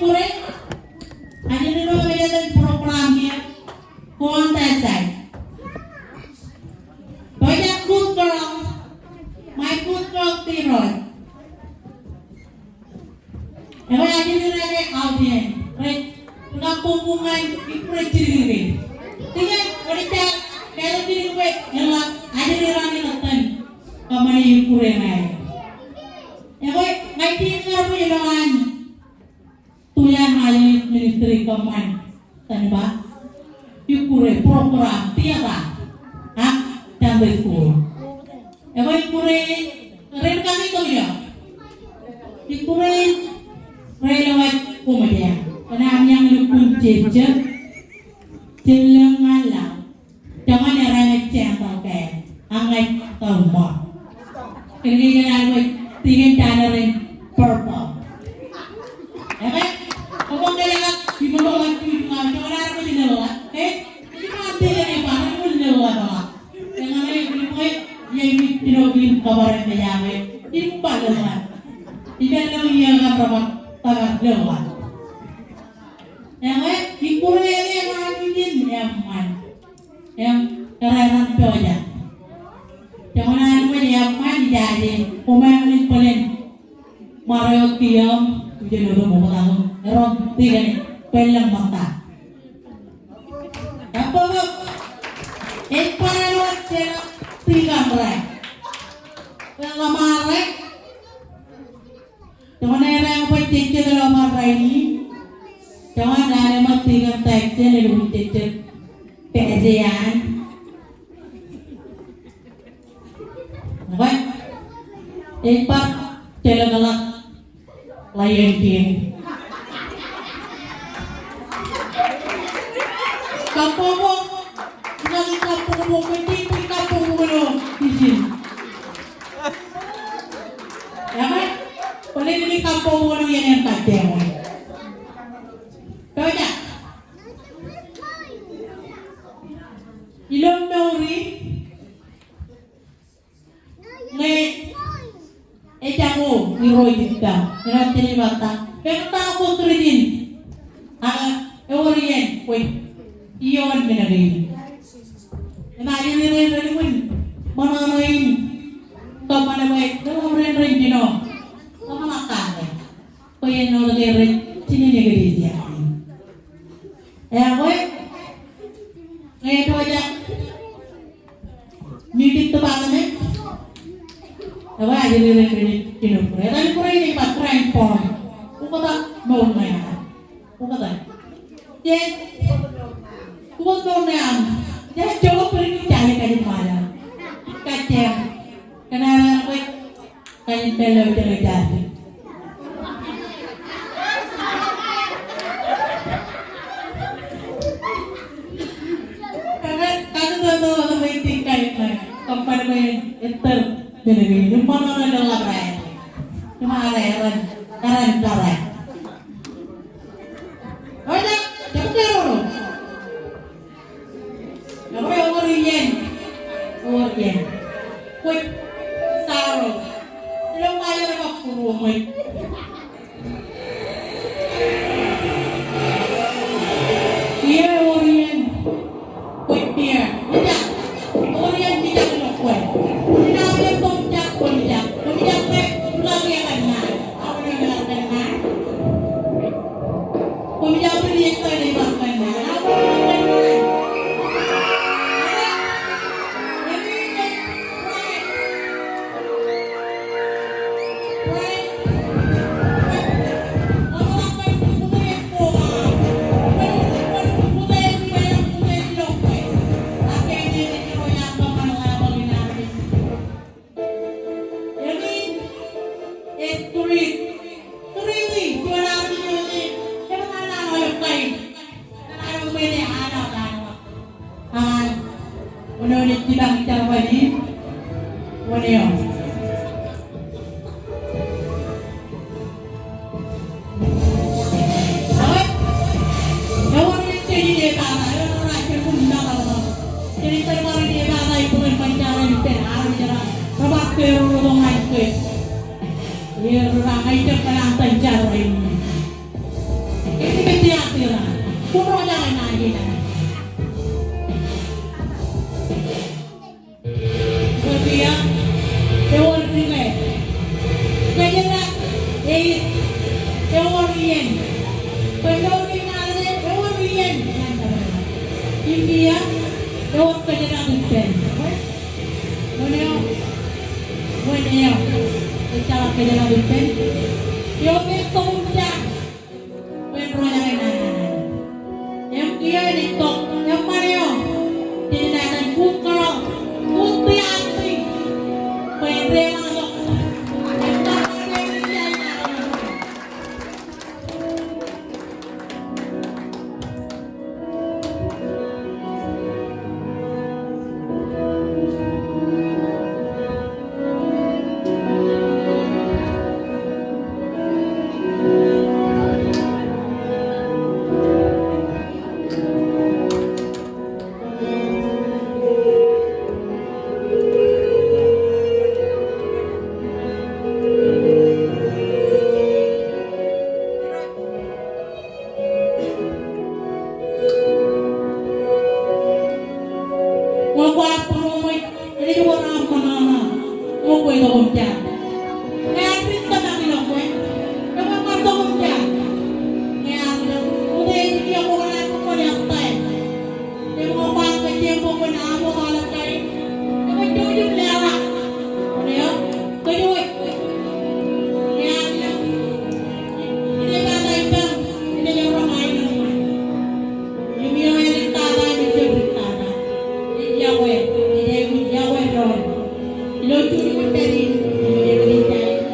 ikure aja dulu ada programnya kontes saya banyak good girl my good girl tiroy yang aja dulu ada audien nggak hubungan ikure ciri tinggal wanita kalau ciri gue yang ada di rani nonton kamar ikure naik ya boy nggak tinggal punya bahan tuyan hari ministry keman tanpa ikure program tiada dan berikut ya boy ikure keren kami tuh ya ikure relawat kemudian karena yang lukun jejer jelengalah jangan eranya centang kayak angai tomor kira-kira boy tinggal canarin purple ya kan ngomong kaya di bawah lagi jangan apa di bawah ini mati kan ya pak ini di bawah pak jangan ini boy ya ini tidak kabaran kaya ini bagus tidak ada yang apa tagar bawah yang ikure yang ngajin nyaman yang keren aja jangan apa nyaman jadi pemain paling Mario Tiam jadi orang mau tahu orang tiga ni pelang mata apa para luar cera tiga mereka yang lama jangan era yang pecah dalam hari ini jangan ada mati kan teksnya lebih cecet pekerjaan baik empat jalan galak layan dia kampung lagi kampung penting kampung di sini ya kan boleh ini kampung yang kadang Toya ilong nori ne ejango iroi dikta nanti bata kenta aku turidin eurien koi ion menari na ini pun mana main kamana baik kalau ren dino sama makan koi no ren sini negeri dia ya boy itu aja midik tuh banget apa aja dari hidup ya tapi pura ini pak keren pom kata mau main kata ya kata mau ya coba pergi cari kaji mana kacang karena boy kaji pelu jadi compare में इतर जनेगी निम्माना ने डला रहा है निम्माना है run कर रहा है और जब क्या रो जब ये कोई सारो लोग आये रे बापू में ये ओरियन कोई पिया Orian tidak melakukan. Tidak boleh puncak. Puncak pulang yang mana? Apa yang melakukan? Puncak beri yang kau dimakan. Apa yang melakukan? Menurut kita bicara wajib, wajib. Jawab yang jadi dia kata, orang rakyat pun tidak kalau. Jadi terbaru dia kata itu pencara di tengah jalan. Sebab kerungan itu, dia orang itu pernah pencara ini. Eworien. Penduduk nade Eworien. India Ewor kerja bukan. Moneo. Moneo. Kita kerja bukan. Yo betul bukan. Yang dia ditok, yang mana yo? Tidak ada kukro, kupi api, pede masuk. Yang tak ada dia Membuat penumit ini orang mana mau kue dongja, ngerti tentang ini kue, memang mau dongja, ngerti, udah ini dia mau orang mau nyantai, dia mau pakai dia mau menamo malam kali, dia mau jujur lera, dia kedua, ngerti, ini kata ikan, ini yang orang lain, ini yang ditata ini ditata. Yahweh, Yahweh Lord. Lo curi menteri, dia berikan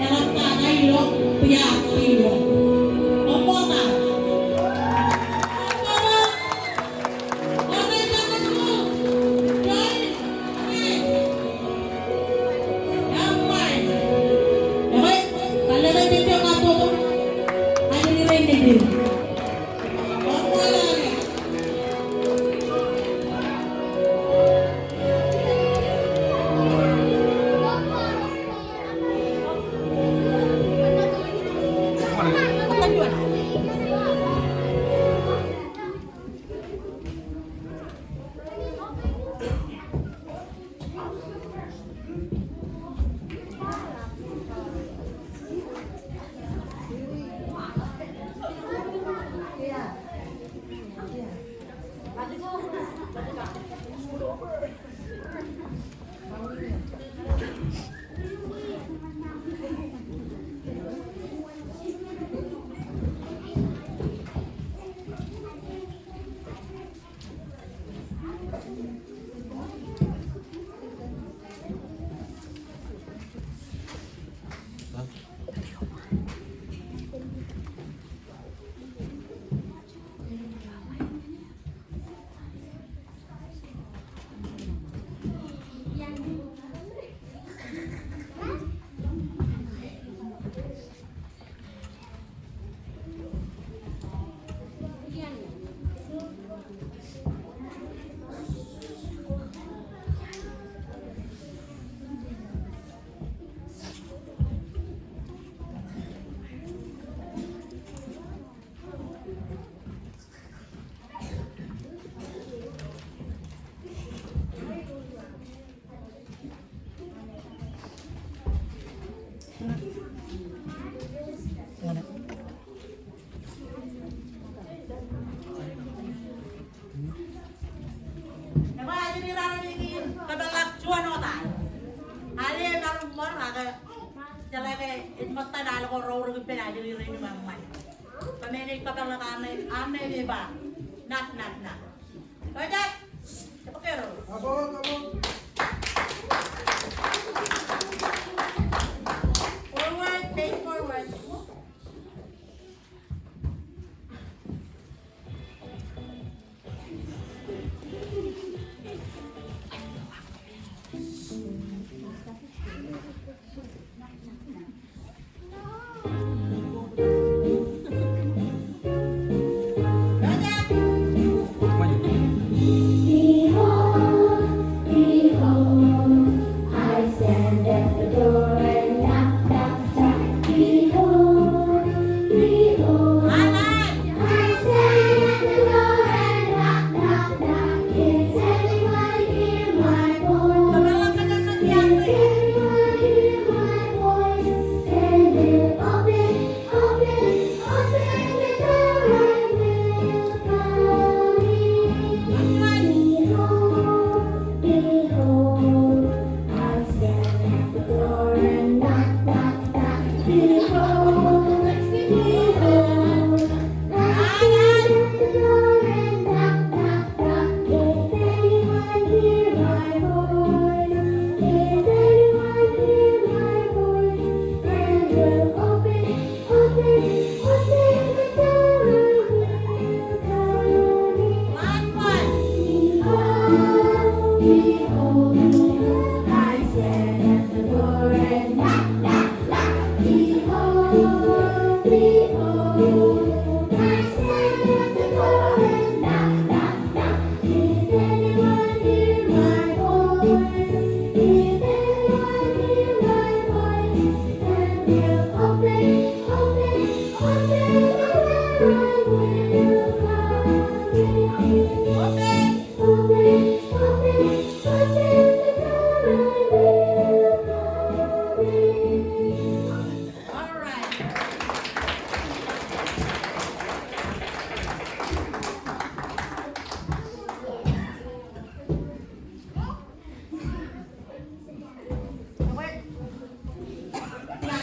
dalam tanah lo pihak lo. Apa tak? Apa jangan lu? Damai. Damai. Kalau ada dia kata tu, ada ni lain dia. Apa lagi?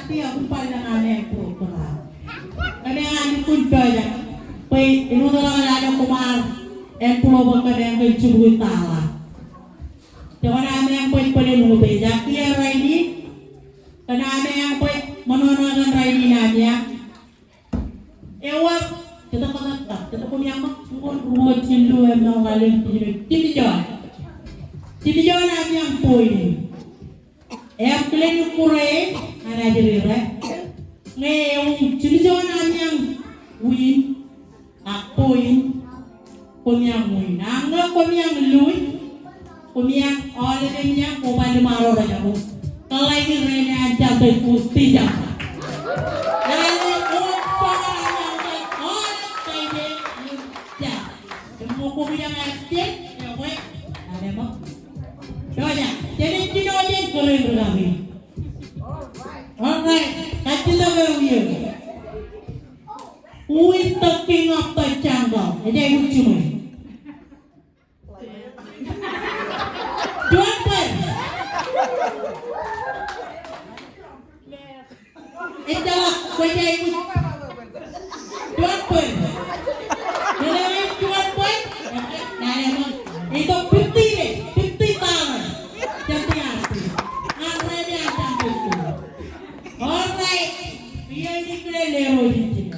Tapi aku paling aneh itu pernah. Kami aneh pun banyak. Pai ini orang ada kumar, pulau bakal yang kecuali tala. Jangan aneh yang pai paling muda. Jadi orang ini, karena aneh yang pai menonton raini nanya. Ewak kita kata kita punya mak, buat cilu yang mau kalian tidur. Tidur aneh yang pai. Kalian ukuran ada jerira, ngeyong cilijonan yang win, apoin, kunyang win, angga kunyang lui, kunyang olehnya kuban maro aja bu, kalau ini rene aja berputih jangan. Lalu orang yang orang kayak ya, semua yang aktif, ya boy, ada mak. Doanya, jadi cinojen keren berkami. Alright, that's the review. Who is the king of the jungle? Ini yang lucu nih. Tuan Pun. Itulah kerja ibu. Tuan Pun. Jadi Tuan Pun. Nah, emang itu 50 deh, 50 tahun. Jadi arti. Apa dia akan itu? Alright, dia ini kelelero di sini.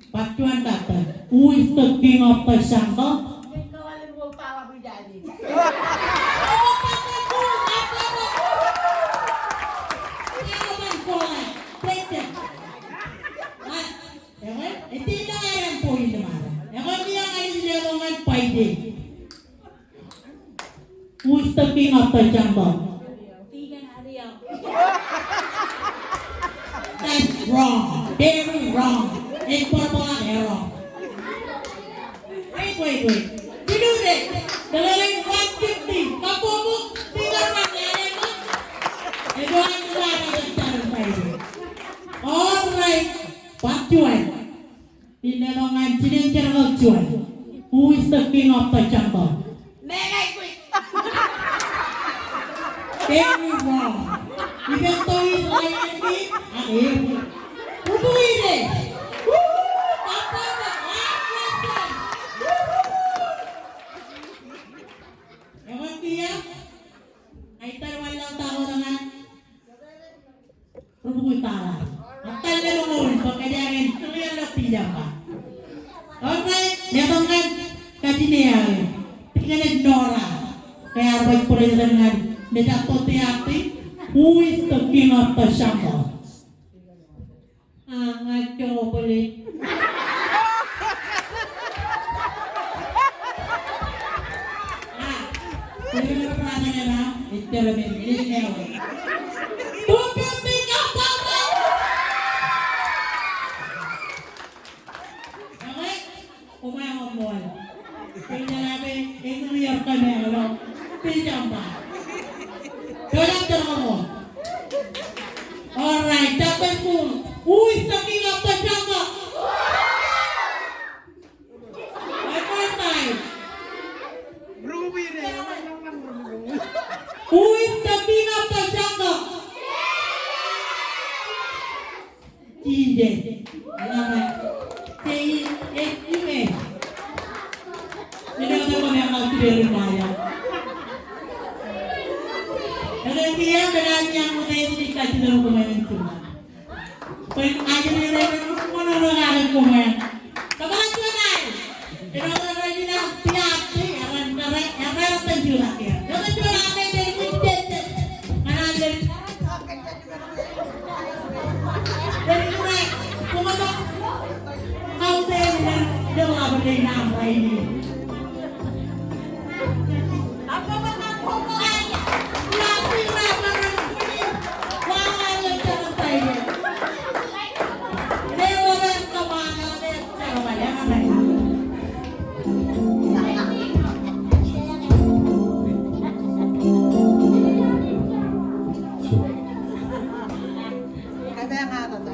Pacuan kata, who is the king of the jungle? Kawan mau tawa bijani. Who is the king of the jungle? That's wrong. Very wrong. It's purple arrow. Wait. You do this. The level 150. Kamu tinggal mana mo? Ito ang nilalaman. Alright. Pacuan. Tinanongan cinincir pacuan. Who is the king of the jungle? Very wrong. Even though he's lion king, Ubu ini. Ewan dia, aitan walang tao dengan Ubu tala. Atal na lumulun pagkadyarin tuloy ang lapidang pa. Okay, netong kadiniyan. Tingnan Nora. Kaya arbay po rin dengan Medatoteati, who is the king of the jungle? Ngaco boleh. Boleh berperang na itu lebih ini nyawa. Tupin tinggal sama. Oke, umay ngomong. Kaya nabi, itu liar kami orang pinjambah. Jangan terlalu. Alright, dapat pun. Who is the king of the jungle? One more time. Ruby deh. Who is the king of the jungle? Tidak. Nama T-S-U-S. Ini ada yang masih dari Maya. Kalau dia berani yang mulai dikasih dalam pemain cuma. Pemain aja nih semua orang pemain. Kapan cuman? Kalau orang ini nak tiap yang penjual ya. Jangan jual apa dari kucing. Mana dari kurang din ang Rainy. Ako ba na po mo? Lagi na parang kulit. Wala yung sarap tayo. Hindi mo rin kumana ulit. Pero wala ka na yun. Kaya nga ako to.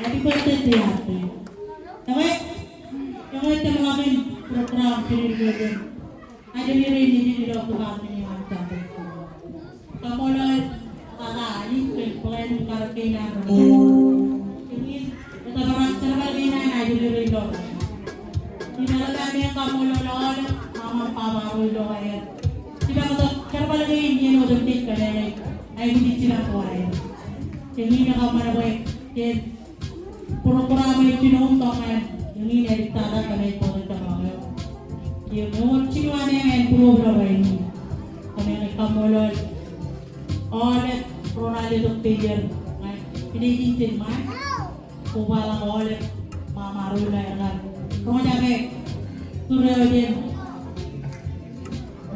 Happy birthday to ate. Kawai, kawai kita mengambil program periode. Ada diri ini di dalam tugas ini macam tu. Kamu lah, ini plan karena ini kita orang serba ini ada diri dong. Di dalam kami kamu lah, mama papa udah ayat. Tidak betul, serba lagi ini udah tidak ada. Ayat di sini aku ayat. Jadi nak kamu nak buat, pura-pura may kinuntongan yung ineditada kami po ng tamayo. Yung chinuwa niya ngayon puro ini. Kami nagkamulol. Olet, Ronaldo Dr. Pinidintin man. kubala oleh mama rula kan kau jaga surya dia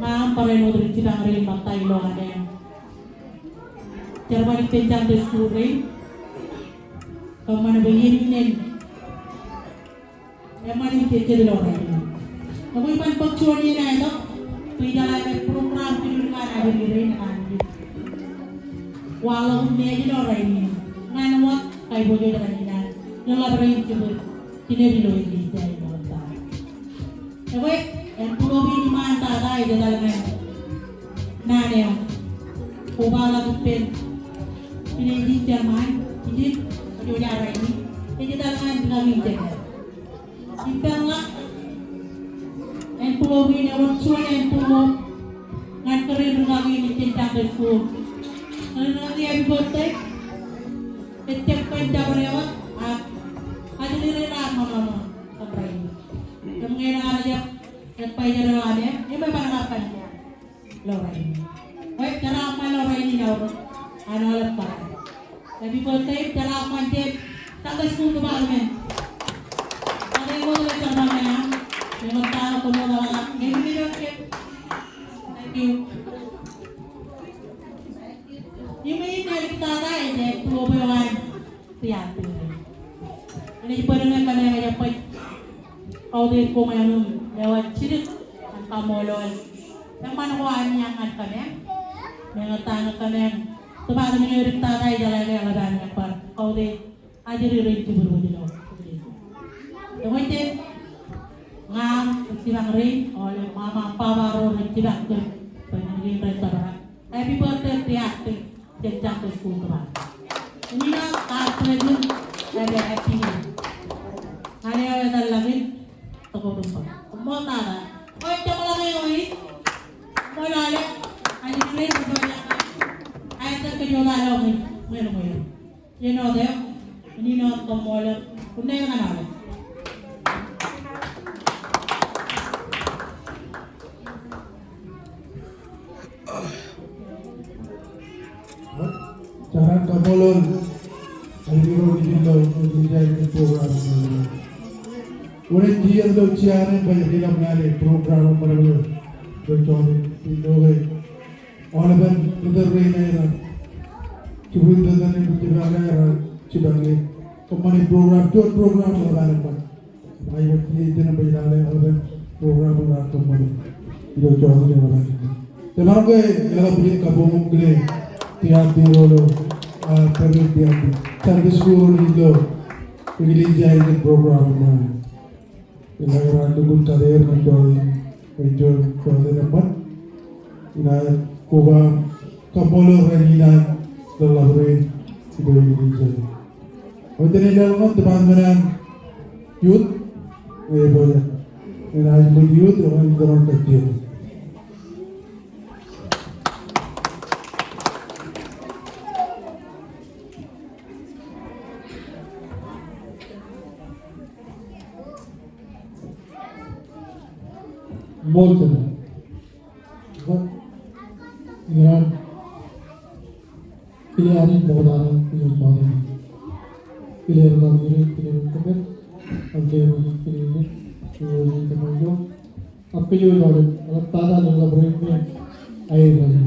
ngam pareno dari kita ngari matai lo ada yang Jerman pencang desuri kemana begini emang ini kecil orang tapi iman pengcuan ini itu tidak ada program pendidikan ada di nanti walau meja orang ini ngan wat kayak bojo dengan ini yang laporin coba tidak diloi di jadi nota tapi yang pulau ini mantap ada di dalamnya nane kubala tupen ini di Jerman ini bojo orang ini di dalamnya kami jaga kita lah yang pulau ini orang cuan yang pulau ngan keren lagi ini cinta berku nanti happy birthday setiap penca berlewat ada diri lama mama sampai yang mengira aja yang payah jalannya ini memang apa Laura ini baik cara apa Laura ini Laura anak lepas happy birthday cara apa dia tak bersyukur kebahagiaan ada yang boleh terbangnya yang tahu kemudahan ini thank you ini kita ada ini pulau Bewan tiap ini pernah kan yang ada pay kau di kumayan lewat cirit tanpa molol yang mana kawan yang kan ya yang tanya kan yang tempat ini kita ada jalan yang ada yang par kau di ajar diri itu berbudi loh yang itu ngam tidak ring oleh mama papa orang tidak ke penyanyi restoran happy birthday tiap jejak ke sekolah ini nak kartu ada happy hari ada lagi toko rumah mau tara oh coba lagi ini mau lagi ada play sebenarnya ada kejualan lagi mana you know them ini not tomola punya yang mana Cara kamolon aliro dito di program. Udah dia do ciare banyak kita mengalih program baru. Contoh itu all of them brother Reina cuba dengan yang berjaga cuba lagi kemana program lawan apa. Ayo kita jangan berjalan all of them program lawan kemana. Itu jauh ni orang. Terima kasih kalau beri kabung gede. Tiap rolo perlu tiap sampai sekolah itu pilih jadi program mana yang orang dukung kader enjoy kode dapat ina kuba kapolo rajina dalam itu pilih jadi untuk ini dalam teman-teman youth boleh ina youth orang kecil बोलते हैं Iran पिलियारी बहुदारा use मारे player का मेरे player को फिर अगले वाली player use करेंगे अब पिलियर वाले अलग ताज़ा लोग ब्रेक में आए वाले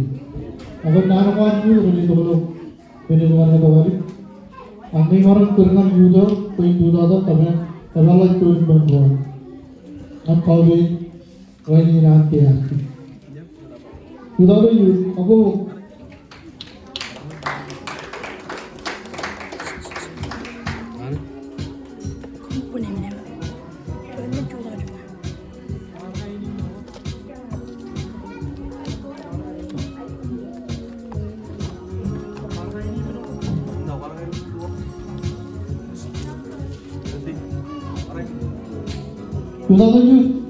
अगर नारवान यूज वाले तो लोग पिलियर वाले तो वाले अंगे मारन करना यूज हो कोई यूज आता तब लग कोई बंद हुआ अब कॉलेज वही रात के आती उधर ही अब वो उधर ही